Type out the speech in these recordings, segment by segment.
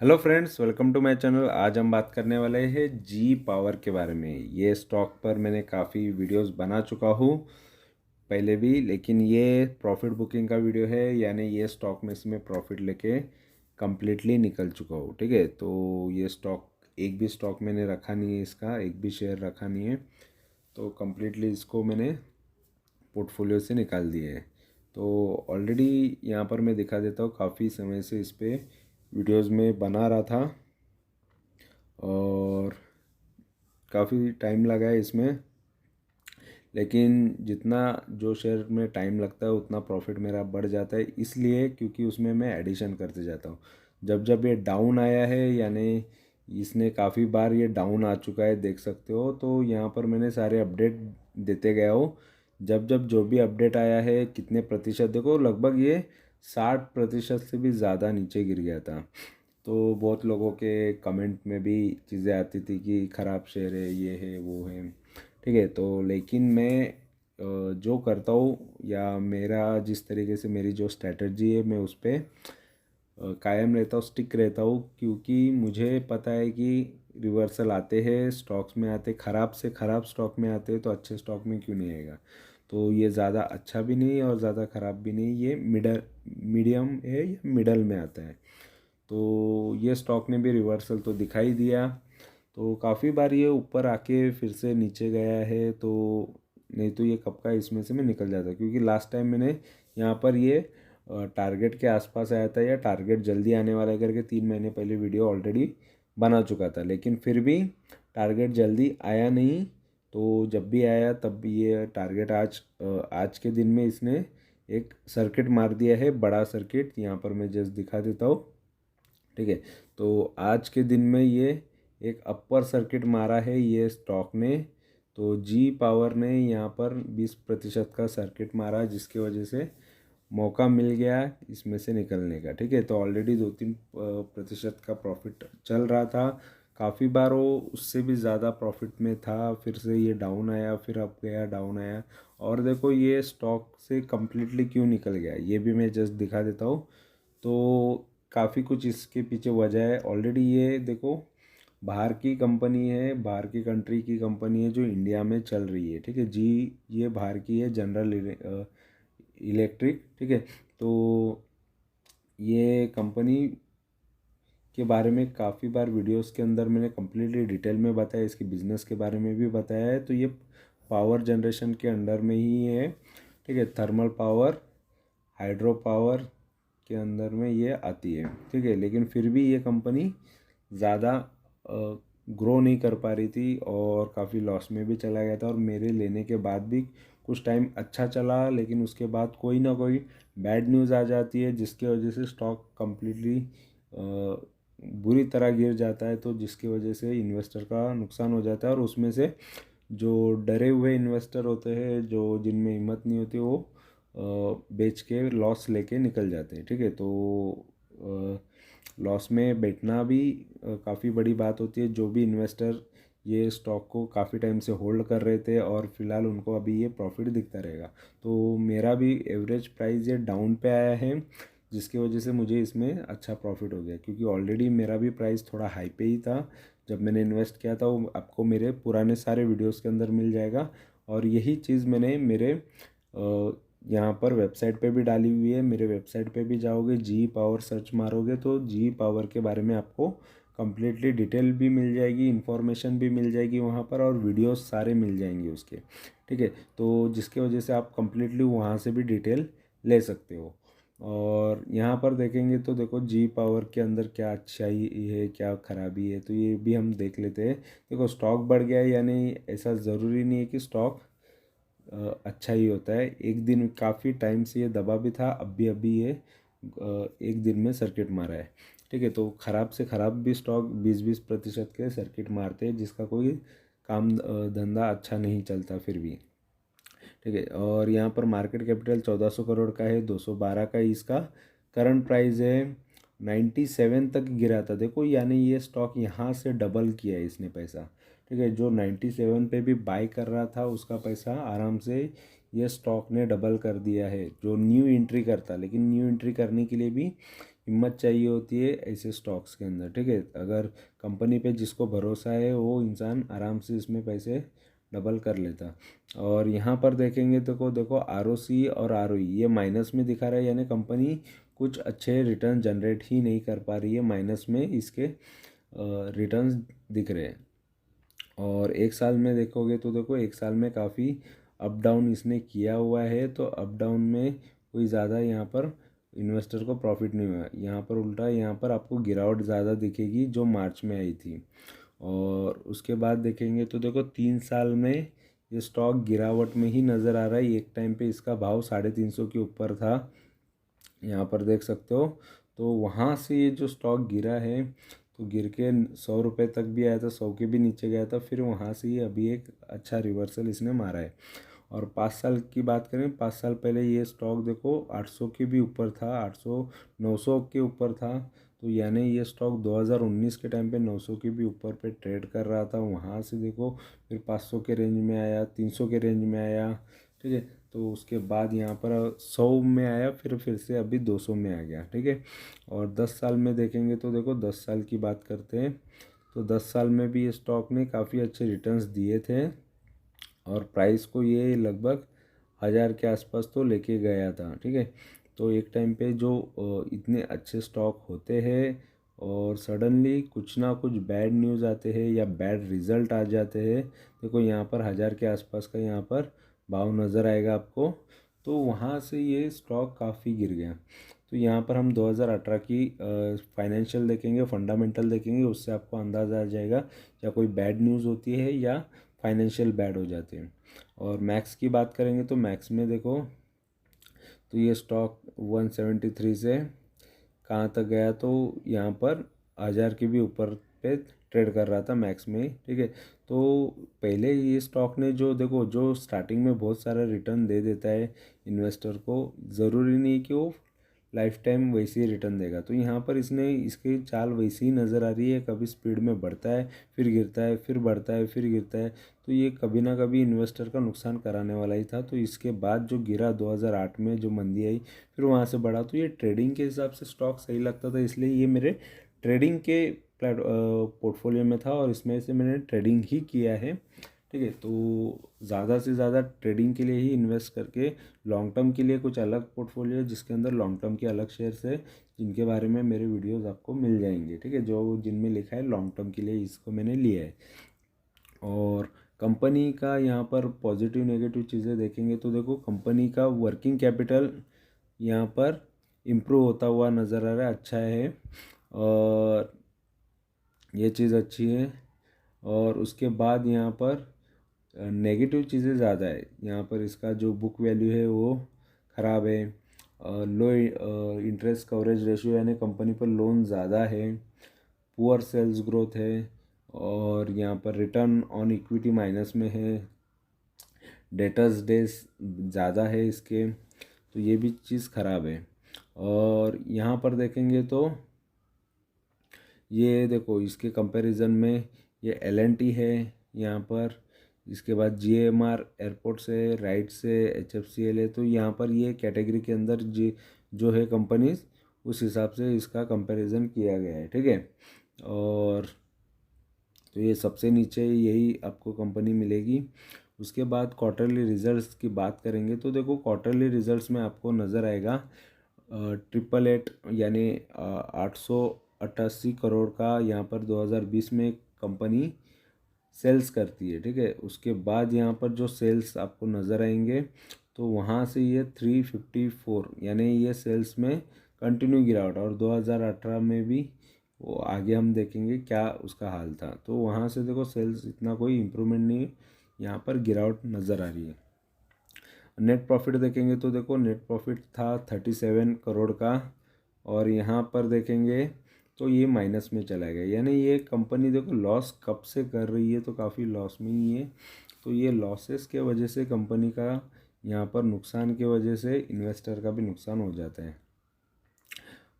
Hello friends, welcome to my channel. आज हम बात करने वाले हैं जी पावर के बारे में। ये स्टॉक पर मैंने काफ़ी वीडियोस बना चुका हूँ पहले भी, लेकिन ये प्रॉफिट बुकिंग का वीडियो है, यानी ये स्टॉक में से मैं प्रॉफिट लेके कम्प्लीटली निकल चुका हूँ। ठीक है, तो ये स्टॉक एक भी स्टॉक मैंने रखा नहीं है, इसका एक भी शेयर रखा नहीं है, तो कम्प्लीटली इसको मैंने पोर्टफोलियो से निकाल दिए है। तो ऑलरेडी यहाँ पर मैं दिखा देता हूँ, काफ़ी समय से इस पर वीडियोज़ में बना रहा था और काफ़ी टाइम लगा है इसमें, लेकिन जितना जो शेयर में टाइम लगता है उतना प्रॉफिट मेरा बढ़ जाता है, इसलिए क्योंकि उसमें मैं एडिशन करते जाता हूँ। जब जब ये डाउन आया है, यानी इसने काफ़ी बार ये डाउन आ चुका है, देख सकते हो, तो यहाँ पर मैंने सारे अपडेट देते गया हूँ। जब जब जो भी अपडेट आया है, कितने प्रतिशत, देखो लगभग ये 60% से भी ज़्यादा नीचे गिर गया था। तो बहुत लोगों के कमेंट में भी चीज़ें आती थी कि ख़राब शेयर है, ये है, वो है। ठीक है, तो लेकिन मैं जो करता हूँ, या मेरा जिस तरीके से मेरी जो स्ट्रैटेजी है, मैं उस पर कायम रहता हूँ, स्टिक रहता हूँ, क्योंकि मुझे पता है कि रिवर्सल आते हैं, स्टॉक्स में आते, ख़राब से ख़राब स्टॉक में आते हैं, तो अच्छे स्टॉक में क्यों नहीं आएगा। तो ये ज़्यादा अच्छा भी नहीं और ज़्यादा ख़राब भी नहीं, ये मीडियम है, या मिडल में आता है। तो ये स्टॉक ने भी रिवर्सल तो दिखाई दिया, तो काफ़ी बार ये ऊपर आके फिर से नीचे गया है, तो नहीं तो ये कब का इसमें से मैं निकल जाता, क्योंकि लास्ट टाइम मैंने यहाँ पर ये टारगेट के आसपास आया था, या टारगेट जल्दी आने वाला है करके 3 महीने पहले वीडियो ऑलरेडी बना चुका था, लेकिन फिर भी टारगेट जल्दी आया नहीं। तो जब भी आया तब भी ये टारगेट आज के दिन में इसने एक सर्किट मार दिया है, बड़ा सर्किट। यहाँ पर मैं जस्ट दिखा देता हूँ। ठीक है, तो आज के दिन में ये एक अपर सर्किट मारा है ये स्टॉक ने। तो जी पावर ने यहाँ पर 20% का सर्किट मारा, जिसकी वजह से मौका मिल गया इसमें से निकलने का। ठीक है, तो ऑलरेडी 2-3% का प्रॉफिट चल रहा था, काफ़ी बार वो उससे भी ज़्यादा प्रॉफिट में था, फिर से ये डाउन आया, फिर अप गया, डाउन आया। और देखो ये स्टॉक से कम्प्लीटली क्यों निकल गया, ये भी मैं जस्ट दिखा देता हूँ। तो काफ़ी कुछ इसके पीछे वजह है। ऑलरेडी ये देखो, बाहर की कंपनी है, बाहर की कंट्री की कंपनी है, जो इंडिया में चल रही है। ठीक है जी, ये बाहर की है, जनरल इलेक्ट्रिक। ठीक है, तो ये कंपनी के बारे में काफ़ी बार वीडियोस के अंदर मैंने कम्प्लीटली डिटेल में बताया, इसके बिज़नेस के बारे में भी बताया है। तो ये पावर जनरेशन के अंडर में ही है। ठीक है, थर्मल पावर, हाइड्रो पावर के अंदर में ये आती है। ठीक है, लेकिन फिर भी ये कंपनी ज़्यादा ग्रो नहीं कर पा रही थी और काफ़ी लॉस में भी चला गया था। और मेरे लेने के बाद भी कुछ टाइम अच्छा चला, लेकिन उसके बाद कोई ना कोई बैड न्यूज़ आ जाती है, जिसकी वजह से स्टॉक कम्प्लीटली बुरी तरह गिर जाता है, तो जिसकी वजह से इन्वेस्टर का नुकसान हो जाता है। और उसमें से जो डरे हुए इन्वेस्टर होते हैं, जो जिनमें हिम्मत नहीं होती, वो बेच के लॉस लेके निकल जाते हैं। ठीक है, तो लॉस में बैठना भी काफ़ी बड़ी बात होती है। जो भी इन्वेस्टर ये स्टॉक को काफ़ी टाइम से होल्ड कर रहे थे और फिलहाल उनको अभी ये प्रॉफिट दिखता रहेगा। तो मेरा भी एवरेज प्राइस ये डाउन पे आया है, जिसकी वजह से मुझे इसमें अच्छा प्रॉफिट हो गया, क्योंकि ऑलरेडी मेरा भी प्राइस थोड़ा हाई पे ही था जब मैंने इन्वेस्ट किया था। वो आपको मेरे पुराने सारे वीडियोस के अंदर मिल जाएगा। और यही चीज़ मैंने मेरे यहाँ पर वेबसाइट पे भी डाली हुई है। मेरे वेबसाइट पे भी जाओगे, जी पावर सर्च मारोगे, तो जी पावर के बारे में आपको कम्प्लीटली डिटेल भी मिल जाएगी, इन्फॉर्मेशन भी मिल जाएगी वहाँ पर, और वीडियोस सारे मिल जाएंगे उसके। ठीक है, तो जिसके वजह से आप कम्प्लीटली वहाँ से भी डिटेल ले सकते हो। और यहाँ पर देखेंगे तो देखो जी पावर के अंदर क्या अच्छाई है, क्या खराबी है, तो ये भी हम देख लेते हैं। देखो स्टॉक बढ़ गया है, यानी ऐसा ज़रूरी नहीं है कि स्टॉक अच्छा ही होता है। एक दिन काफ़ी टाइम से ये दबा भी था, अभी अभी ये एक दिन में सर्किट मारा है। ठीक है, तो ख़राब से ख़राब भी स्टॉक 20-20% के सर्किट मारते हैं, जिसका कोई काम धंधा अच्छा नहीं चलता फिर भी। ठीक है, और यहाँ पर मार्केट कैपिटल 1400 करोड़ का है, 212 का इसका करंट प्राइस है। 97 तक गिरा था देखो, यानी ये स्टॉक यहाँ से डबल किया है इसने पैसा। ठीक है, जो 97 पे भी बाई कर रहा था, उसका पैसा आराम से ये स्टॉक ने डबल कर दिया है, जो न्यू एंट्री करता। लेकिन न्यू एंट्री करने के लिए भी हिम्मत चाहिए होती है ऐसे स्टॉक्स के अंदर, ठीक है। अगर कंपनी पे जिसको भरोसा है वो इंसान आराम से इसमें पैसे डबल कर लेता। और यहाँ पर देखेंगे तो देखो आरओसी और आरओई ये माइनस में दिखा रहा है, यानी कंपनी कुछ अच्छे रिटर्न जनरेट ही नहीं कर पा रही है, माइनस में इसके रिटर्न्स दिख रहे हैं। और एक साल में देखोगे तो देखो एक साल में काफ़ी अप डाउन इसने किया हुआ है, तो अप डाउन में कोई ज़्यादा यहाँ पर इन्वेस्टर को प्रॉफिट नहीं हुआ। यहाँ पर उल्टा यहाँ पर आपको गिरावट ज़्यादा दिखेगी जो मार्च में आई थी। और उसके बाद देखेंगे तो देखो 3 साल में ये स्टॉक गिरावट में ही नज़र आ रहा है। एक टाइम पे इसका भाव 350 के ऊपर था, यहाँ पर देख सकते हो। तो वहाँ से ये जो स्टॉक गिरा है तो गिर के 100 रुपये तक भी आया था, 100 के भी नीचे गया था, फिर वहाँ से ये अभी एक अच्छा रिवर्सल इसने मारा है। और 5 साल की बात करें, 5 साल पहले ये स्टॉक देखो 800 के भी ऊपर था, 800 900 के ऊपर था। तो यानी ये स्टॉक 2019 के टाइम पे 900 के भी ऊपर पे ट्रेड कर रहा था। वहाँ से देखो फिर 500 के रेंज में आया, 300 के रेंज में आया, ठीक है। तो उसके बाद यहाँ पर 100 में आया, फिर से अभी 200 में आ गया, ठीक है। और 10 साल में देखेंगे तो देखो 10 साल की बात करते हैं तो 10 साल में भी ये स्टॉक ने काफ़ी अच्छे रिटर्न्स दिए थे। और प्राइस को ये लगभग 1000 के आसपास तो लेके गया था, ठीक है। तो एक टाइम पे जो इतने अच्छे स्टॉक होते हैं और सडनली कुछ ना कुछ बैड न्यूज़ आते हैं या बैड रिज़ल्ट आ जाते हैं, देखो यहाँ पर 1000 के आसपास का यहाँ पर भाव नज़र आएगा आपको। तो वहाँ से ये स्टॉक काफ़ी गिर गया। तो यहाँ पर हम 2018 की फाइनेंशियल देखेंगे, फंडामेंटल देखेंगे, उससे आपको अंदाज़ा आ जाएगा या कोई बैड न्यूज़ होती है या फाइनेंशियल बैड हो जाते हैं। और मैक्स की बात करेंगे तो मैक्स में देखो तो ये स्टॉक 173 से कहाँ तक गया, तो यहाँ पर 1000 के भी ऊपर पे ट्रेड कर रहा था मैक्स में, ठीक है। तो पहले ये स्टॉक ने जो देखो जो स्टार्टिंग में बहुत सारा रिटर्न दे देता है इन्वेस्टर को, ज़रूरी नहीं कि वो लाइफ टाइम वैसे ही रिटर्न देगा। तो यहाँ पर इसने इसकी चाल वैसी ही नज़र आ रही है, कभी स्पीड में बढ़ता है फिर गिरता है, फिर बढ़ता है फिर गिरता है। तो ये कभी ना कभी इन्वेस्टर का नुकसान कराने वाला ही था। तो इसके बाद जो गिरा 2008 में जो मंदी आई, फिर वहाँ से बढ़ा। तो ये ट्रेडिंग के हिसाब से स्टॉक सही लगता था, इसलिए ये मेरे ट्रेडिंग के पोर्टफोलियो में था और इसमें से मैंने ट्रेडिंग ही किया है, ठीक है। तो ज़्यादा से ज़्यादा ट्रेडिंग के लिए ही इन्वेस्ट करके लॉन्ग टर्म के लिए कुछ अलग पोर्टफोलियो जिसके अंदर लॉन्ग टर्म के अलग शेयर्स है, जिनके बारे में मेरे वीडियोस आपको मिल जाएंगे, ठीक है, जो जिनमें लिखा है लॉन्ग टर्म के लिए इसको मैंने लिया है। और कंपनी का यहाँ पर पॉजिटिव नेगेटिव चीज़ें देखेंगे तो देखो कंपनी का वर्किंग कैपिटल यहाँ पर इम्प्रूव होता हुआ नज़र आ रहा है, अच्छा है और ये चीज़ अच्छी है। और उसके बाद यहाँ पर नेगेटिव चीज़ें ज़्यादा है, यहाँ पर इसका जो बुक वैल्यू है वो ख़राब है, लो इंटरेस्ट कवरेज रेशियो यानी कंपनी पर लोन ज़्यादा है, पुअर सेल्स ग्रोथ है, और यहाँ पर रिटर्न ऑन इक्विटी माइनस में है, डेटर्स डेज ज़्यादा है इसके, तो ये भी चीज़ ख़राब है। और यहाँ पर देखेंगे तो ये देखो इसके कंपैरिजन में ये एल&टी है यहाँ पर, इसके बाद जीएमआर एयरपोर्ट से, राइट से एचएफसीएल है। तो यहाँ पर ये कैटेगरी के अंदर जो है कंपनीज, उस हिसाब से इसका कंपैरिजन किया गया है, ठीक है। और तो ये सबसे नीचे यही आपको कंपनी मिलेगी। उसके बाद क्वार्टरली रिजल्ट्स की बात करेंगे तो देखो क्वार्टरली रिजल्ट्स में आपको नज़र आएगा 888 यानी 888 करोड़ का यहाँ पर 2020 में कंपनी सेल्स करती है, ठीक है। उसके बाद यहाँ पर जो सेल्स आपको नज़र आएंगे तो वहाँ से ये 354 यानी ये सेल्स में कंटिन्यू गिरावट, और 2018 में भी वो आगे हम देखेंगे क्या उसका हाल था। तो वहाँ से देखो सेल्स इतना कोई इम्प्रूवमेंट नहीं है, यहाँ पर गिरावट नज़र आ रही है। नेट प्रॉफिट देखेंगे तो देखो नेट प्रॉफिट था 37 करोड़ का, और यहाँ पर देखेंगे तो ये माइनस में चला गया, यानी ये कंपनी देखो लॉस कब से कर रही है, तो काफ़ी लॉस में ही है। तो ये लॉसेस के वजह से कंपनी का यहाँ पर नुकसान के वजह से इन्वेस्टर का भी नुकसान हो जाता है।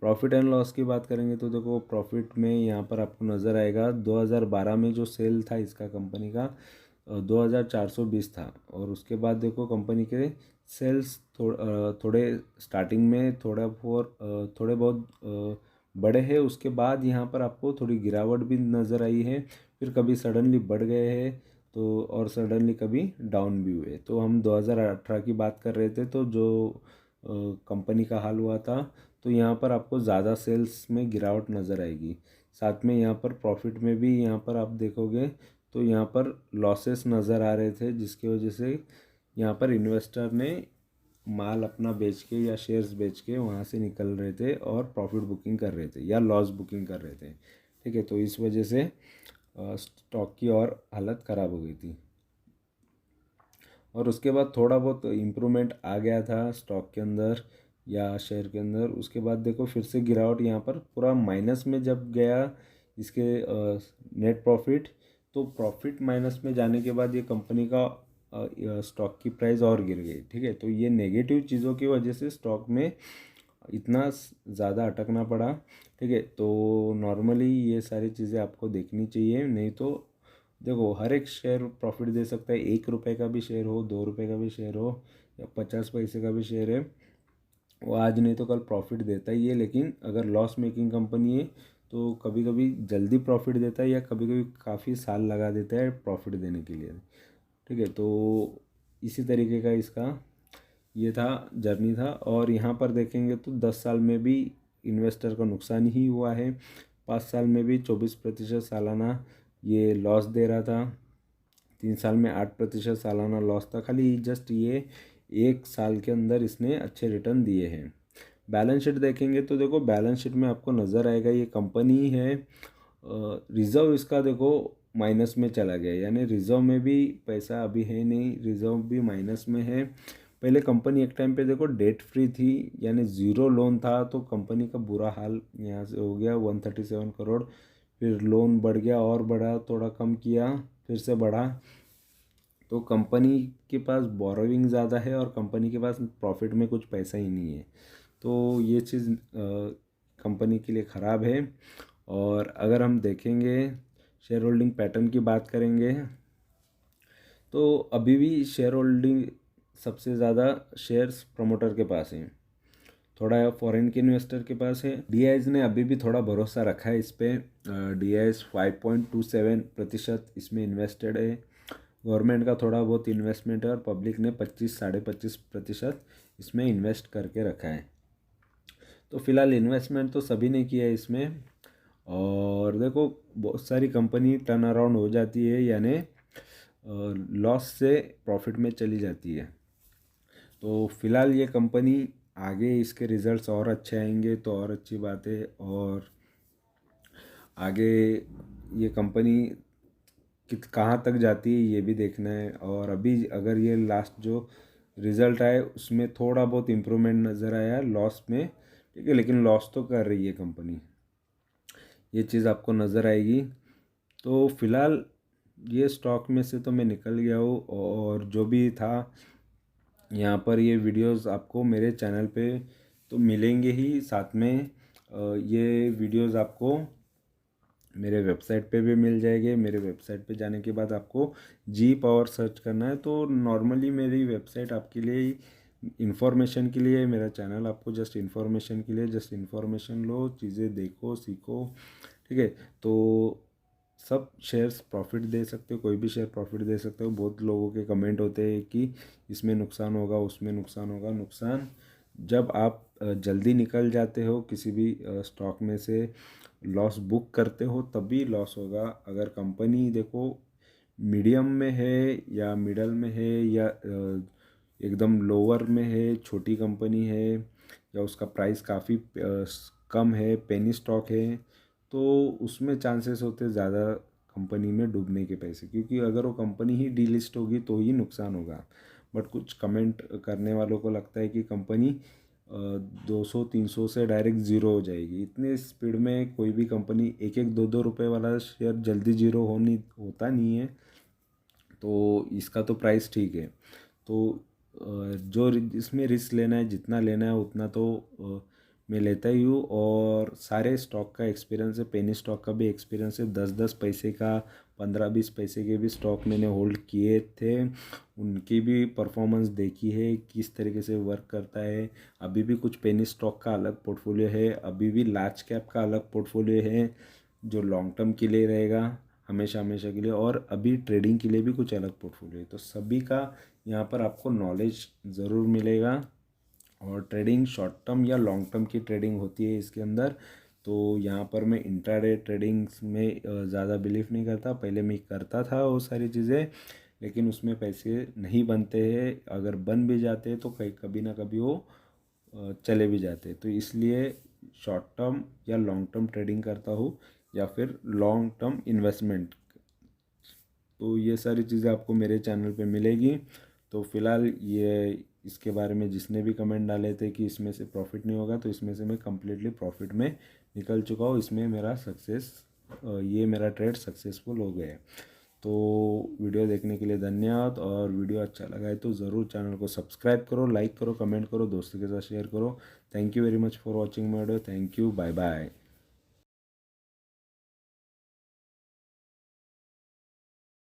प्रॉफिट एंड लॉस की बात करेंगे तो देखो प्रॉफिट में यहाँ पर आपको नज़र आएगा 2012 में जो सेल था इसका कंपनी का 2420 था, और उसके बाद देखो कंपनी के सेल्स थोड़े स्टार्टिंग में थोड़े बहुत बड़े हैं, उसके बाद यहाँ पर आपको थोड़ी गिरावट भी नज़र आई है। फिर कभी सडनली बढ़ गए हैं तो, और सडनली कभी डाउन भी हुए। तो हम 2018 की बात कर रहे थे, तो जो कंपनी का हाल हुआ था, तो यहाँ पर आपको ज़्यादा सेल्स में गिरावट नज़र आएगी। साथ में यहाँ पर प्रॉफिट में भी यहाँ पर आप देखोगे तो यहाँ पर लॉसेस नज़र आ रहे थे, जिसकी वजह से यहाँ पर इन्वेस्टर ने माल अपना बेच के या शेयर्स बेच के वहाँ से निकल रहे थे और प्रॉफिट बुकिंग कर रहे थे या लॉस बुकिंग कर रहे थे। ठीक है, तो इस वजह से स्टॉक की और हालत ख़राब हो गई थी। और उसके बाद थोड़ा बहुत इम्प्रूवमेंट आ गया था स्टॉक के अंदर या शेयर के अंदर। उसके बाद देखो फिर से गिरावट, यहाँ पर पूरा माइनस में जब गया इसके नेट प्रॉफिट, तो प्रॉफिट माइनस में जाने के बाद ये कंपनी का स्टॉक की प्राइस और गिर गई। ठीक है, तो ये नेगेटिव चीज़ों की वजह से स्टॉक में इतना ज़्यादा अटकना पड़ा। ठीक है, तो नॉर्मली ये सारी चीज़ें आपको देखनी चाहिए, नहीं तो देखो हर एक शेयर प्रॉफिट दे सकता है। 1 रुपये का भी शेयर हो, 2 रुपये का भी शेयर हो, या 50 पैसे का भी शेयर है, वो आज नहीं तो कल प्रॉफिट देता ही है। लेकिन अगर लॉस मेकिंग कंपनी है तो कभी कभी जल्दी प्रॉफिट देता है या कभी कभी काफ़ी साल लगा देता है प्रॉफिट देने के लिए। ठीक है, तो इसी तरीके का इसका ये था, जर्नी था। और यहाँ पर देखेंगे तो 10 साल में भी इन्वेस्टर का नुकसान ही हुआ है। 5 साल में भी 24% सालाना ये लॉस दे रहा था। 3 साल में 8% सालाना लॉस था। खाली जस्ट ये 1 साल के अंदर इसने अच्छे रिटर्न दिए हैं। बैलेंस शीट देखेंगे तो देखो बैलेंस शीट में आपको नज़र आएगा ये कंपनी है, रिज़र्व इसका देखो माइनस में चला गया, यानी रिज़र्व में भी पैसा अभी है नहीं, रिज़र्व भी माइनस में है। पहले कंपनी एक टाइम पे देखो डेट फ्री थी, यानी ज़ीरो लोन था, तो कंपनी का बुरा हाल यहाँ से हो गया 137 करोड़। फिर लोन बढ़ गया और बढ़ा, थोड़ा कम किया फिर से बढ़ा। तो कंपनी के पास बोरोविंग ज़्यादा है और कंपनी के पास प्रॉफिट में कुछ पैसा ही नहीं है। तो ये चीज़ कंपनी के लिए ख़राब है। और अगर हम देखेंगे शेयर होल्डिंग पैटर्न की बात करेंगे, तो अभी भी शेयर होल्डिंग सबसे ज़्यादा शेयर्स प्रमोटर के पास हैं, थोड़ा फॉरेन के इन्वेस्टर के पास है। डीआईएस ने अभी भी थोड़ा भरोसा रखा है इस पर। डीआईएस 5.27% इसमें इन्वेस्टेड है। गवर्नमेंट का थोड़ा बहुत इन्वेस्टमेंट है और पब्लिक ने 25-25.5% इसमें इन्वेस्ट करके रखा है। तो फिलहाल इन्वेस्टमेंट तो सभी ने किया है इसमें। और देखो बहुत सारी कंपनी टर्न अराउंड हो जाती है, यानी लॉस से प्रॉफिट में चली जाती है। तो फिलहाल ये कंपनी आगे इसके रिज़ल्ट्स और अच्छे आएंगे तो और अच्छी बात है। और आगे ये कंपनी कहाँ तक जाती है ये भी देखना है। और अभी अगर ये लास्ट जो रिज़ल्ट आए उसमें थोड़ा बहुत इम्प्रूवमेंट नज़र आया लॉस में, ठीक है, लेकिन लॉस तो कर रही है कंपनी, ये चीज़ आपको नज़र आएगी। तो फिलहाल ये स्टॉक में से तो मैं निकल गया हूँ। और जो भी था यहाँ पर ये वीडियोस आपको मेरे चैनल पे तो मिलेंगे ही, साथ में ये वीडियोस आपको मेरे वेबसाइट पे भी मिल जाएंगे। मेरे वेबसाइट पे जाने के बाद आपको जी पावर सर्च करना है। तो नॉर्मली मेरी वेबसाइट आपके लिए इन्फॉर्मेशन के लिए, मेरा चैनल आपको जस्ट इन्फॉर्मेशन के लिए, जस्ट इन्फॉर्मेशन लो, चीज़ें देखो सीखो। ठीक है, तो सब शेयर्स प्रॉफिट दे सकते हो, कोई भी शेयर प्रॉफिट दे सकते हो। बहुत लोगों के कमेंट होते हैं कि इसमें नुकसान होगा, उसमें नुकसान होगा। नुकसान जब आप जल्दी निकल जाते हो किसी भी स्टॉक में से, लॉस बुक करते हो, तभी लॉस होगा। अगर कंपनी देखो मीडियम में है या मिडल में है या एकदम लोअर में है, छोटी कंपनी है या उसका प्राइस काफ़ी कम है, पेनी स्टॉक है, तो उसमें चांसेस होते हैं ज़्यादा कंपनी में डूबने के पैसे, क्योंकि अगर वो कंपनी ही डीलिस्ट होगी तो ही नुकसान होगा। बट कुछ कमेंट करने वालों को लगता है कि कंपनी 200-300 से डायरेक्ट ज़ीरो हो जाएगी। इतने स्पीड में कोई भी कंपनी 1-1 2-2 रुपये वाला शेयर जल्दी ज़ीरो होता नहीं है। तो इसका तो प्राइस ठीक है। तो जो इसमें रिस्क लेना है, जितना लेना है उतना तो मैं लेता ही हूँ। और सारे स्टॉक का एक्सपीरियंस है, पेनी स्टॉक का भी एक्सपीरियंस है। 10-10 पैसे का, 15-20 पैसे के भी स्टॉक मैंने होल्ड किए थे, उनकी भी परफॉर्मेंस देखी है किस तरीके से वर्क करता है। अभी भी कुछ पेनी स्टॉक का अलग पोर्टफोलियो है, अभी भी लार्ज कैप का अलग पोर्टफोलियो है जो लॉन्ग टर्म के लिए रहेगा, हमेशा हमेशा के लिए। और अभी ट्रेडिंग के लिए भी कुछ अलग पोर्टफोलियो है। तो सभी का यहाँ पर आपको नॉलेज ज़रूर मिलेगा। और ट्रेडिंग शॉर्ट टर्म या लॉन्ग टर्म की ट्रेडिंग होती है इसके अंदर। तो यहाँ पर मैं इंट्राडे ट्रेडिंग्स में ज़्यादा बिलीव नहीं करता। पहले मैं करता था वो सारी चीज़ें, लेकिन उसमें पैसे नहीं बनते हैं। अगर बन भी जाते हैं तो कहीं कभी ना कभी वो चले भी जाते हैं। तो इसलिए शॉर्ट टर्म या लॉन्ग टर्म ट्रेडिंग करता हूँ, या फिर लॉन्ग टर्म इन्वेस्टमेंट। तो ये सारी चीज़ें आपको मेरे चैनल पे मिलेगी। तो फ़िलहाल ये इसके बारे में जिसने भी कमेंट डाले थे कि इसमें से प्रॉफिट नहीं होगा, तो इसमें से मैं कम्प्लीटली प्रॉफिट में निकल चुका हूँ। इसमें मेरा ये मेरा ट्रेड सक्सेसफुल हो गया है। तो वीडियो देखने के लिए धन्यवाद। और वीडियो अच्छा लगा है तो ज़रूर चैनल को सब्सक्राइब करो, लाइक करो, कमेंट करो, दोस्तों के साथ शेयर करो। Thank you very much for watching my video. Thank you, bye bye.